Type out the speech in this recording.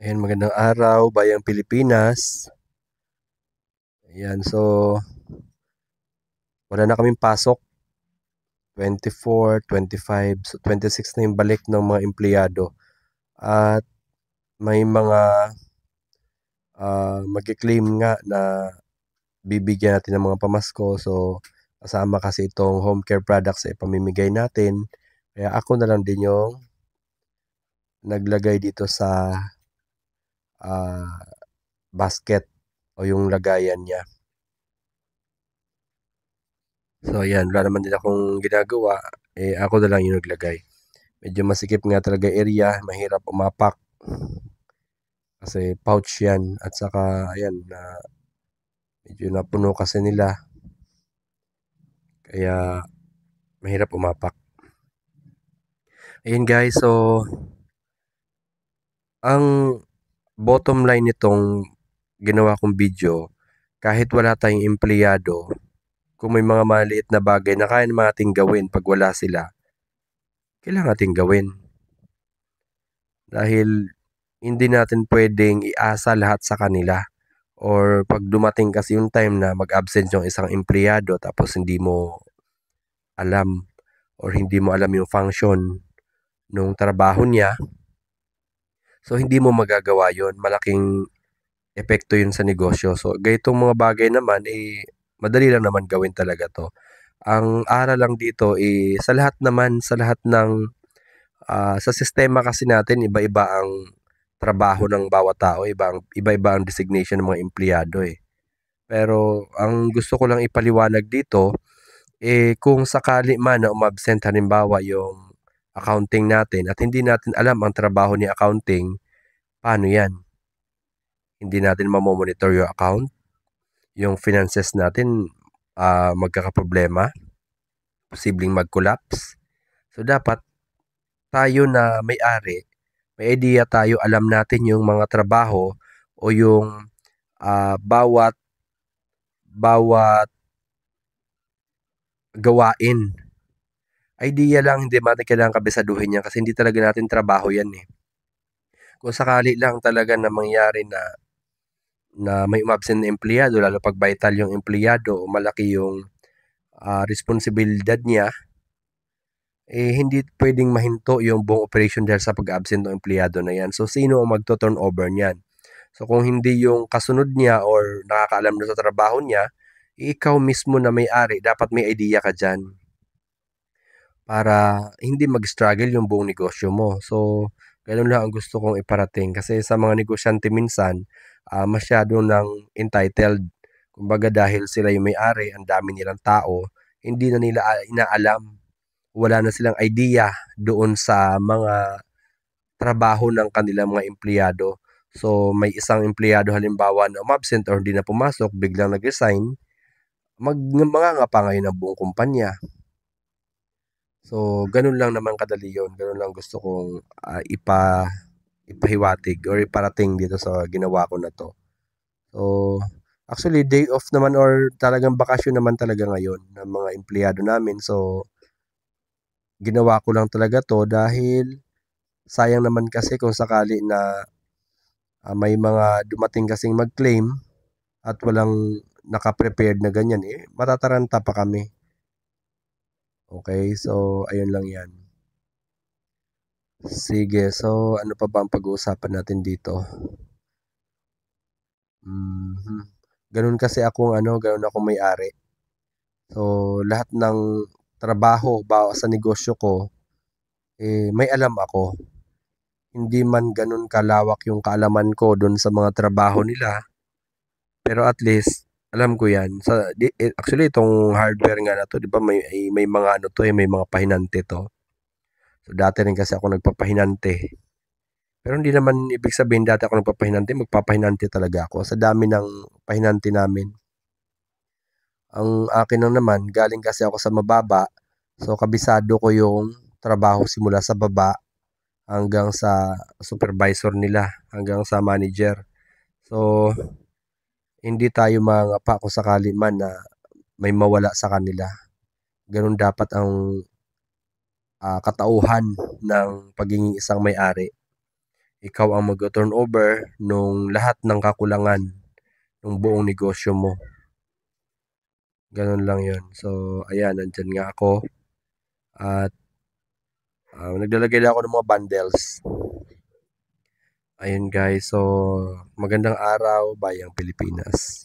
Ayan, magandang araw, Bayang Pilipinas. Ayan, so wala na kaming pasok, 24, 25, so 26 na yung balik ng mga empleyado. At may mga magki-claim nga na bibigyan natin ng mga pamasko. So kasama kasi itong home care products sa ipamimigay natin. Kaya ako na lang din yung naglagay dito sa ah, basket o yung lagayan niya. So ayan, wala naman din akong ginagawa. Ako na lang yung naglagay. Medyo masikip nga talaga area, mahirap umapak kasi pouch yan at saka ayan na medyo napuno kasi nila kaya mahirap umapak. Ayun guys, so ang bottom line nitong ginawa kong video, kahit wala tayong empleyado, kung may mga maliit na bagay na kaya naman nating gawin pag wala sila, kailangan nating gawin. Dahil hindi natin pwedeng iasa lahat sa kanila. Or pag dumating kasi yung time na mag-absent yung isang empleyado tapos hindi mo alam or hindi mo alam yung function nung trabaho niya, so hindi mo magagawa yon. Malaking epekto yun sa negosyo. So gayitong mga bagay naman, madali lang naman gawin talaga to. Ang aral lang dito, sa lahat naman, sa lahat ng, sa sistema kasi natin, iba-iba ang trabaho ng bawat tao, iba-iba ang designation ng mga empleyado eh. Pero ang gusto ko lang ipaliwanag dito, kung sakali man na umabsent halimbawa yung accounting natin at hindi natin alam ang trabaho ni accounting, paano yan? Hindi natin mamomonitor yung account, yung finances natin magkakaproblema, posibleng mag-collapse. So dapat tayo na may-ari, may idea tayo, alam natin yung mga trabaho o yung bawat bawat gawain. Idea lang, hindi natin kailangan kabisaduhin yan kasi hindi talaga natin trabaho yan eh. Kung sakali lang talaga na mangyari na may umabsent na empleyado, lalo pag vital yung empleyado o malaki yung responsibilidad niya, hindi pwedeng mahinto yung buong operation dahil sa pag-absent ng empleyado na yan. So, sino ang magto-turnover niyan? So, kung hindi yung kasunod niya or nakakaalam na sa trabaho niya, ikaw mismo na may-ari, dapat may idea ka dyan para hindi mag-struggle yung buong negosyo mo. So, ganun lang ang gusto kong iparating kasi sa mga negosyante minsan, masyado ng entitled. Kumbaga dahil sila yung may-ari, ang dami nilang tao, hindi na nila inaalam. Wala na silang idea doon sa mga trabaho ng kanilang mga empleyado. So, may isang empleyado halimbawa na umabsent or hindi na pumasok, biglang nag-resign, mangangapa ngayon ang buong kumpanya. So, ganun lang naman kadali yun. Ganun lang gusto kong ipahiwatig or iparating dito sa ginawa ko na to. So, actually, day off naman or talagang bakasyon naman talaga ngayon ng mga empleyado namin. So, ginawa ko lang talaga to dahil sayang naman kasi kung sakali na may mga dumating kasing mag-claim at walang naka-prepared na ganyan, matataranta pa kami. Okay, so ayun lang yan. Sige, so ano pa ba ang pag-uusapan natin dito? Mhm. Ganun kasi akong ganun ako may-ari. So, lahat ng trabaho sa negosyo ko, may alam ako. Hindi man ganun kalawak yung kaalaman ko dun sa mga trabaho nila, pero at least alam ko yan. Actually, itong hardware nga na to, di ba may mga may mga pahinante to. So, dati rin kasi ako nagpapahinante. Pero hindi naman ibig sabihin dati ako nagpapahinante, magpapahinante talaga ako. Sa dami ng pahinante namin. Ang akin lang naman, galing kasi ako sa mababa. So, kabisado ko yung trabaho simula sa baba hanggang sa supervisor nila, hanggang sa manager. So, hindi tayo mangapa kung sakali man na may mawala sa kanila. Ganun dapat ang katauhan ng pagiging isang may-ari. ikaw ang mag-turn over nung lahat ng kakulangan ng buong negosyo mo. Ganun lang yun. So, ayan, nandyan nga ako. At naglalagay na ako ng mga bundles. Ayun guys, so magandang araw, Bayang Pilipinas.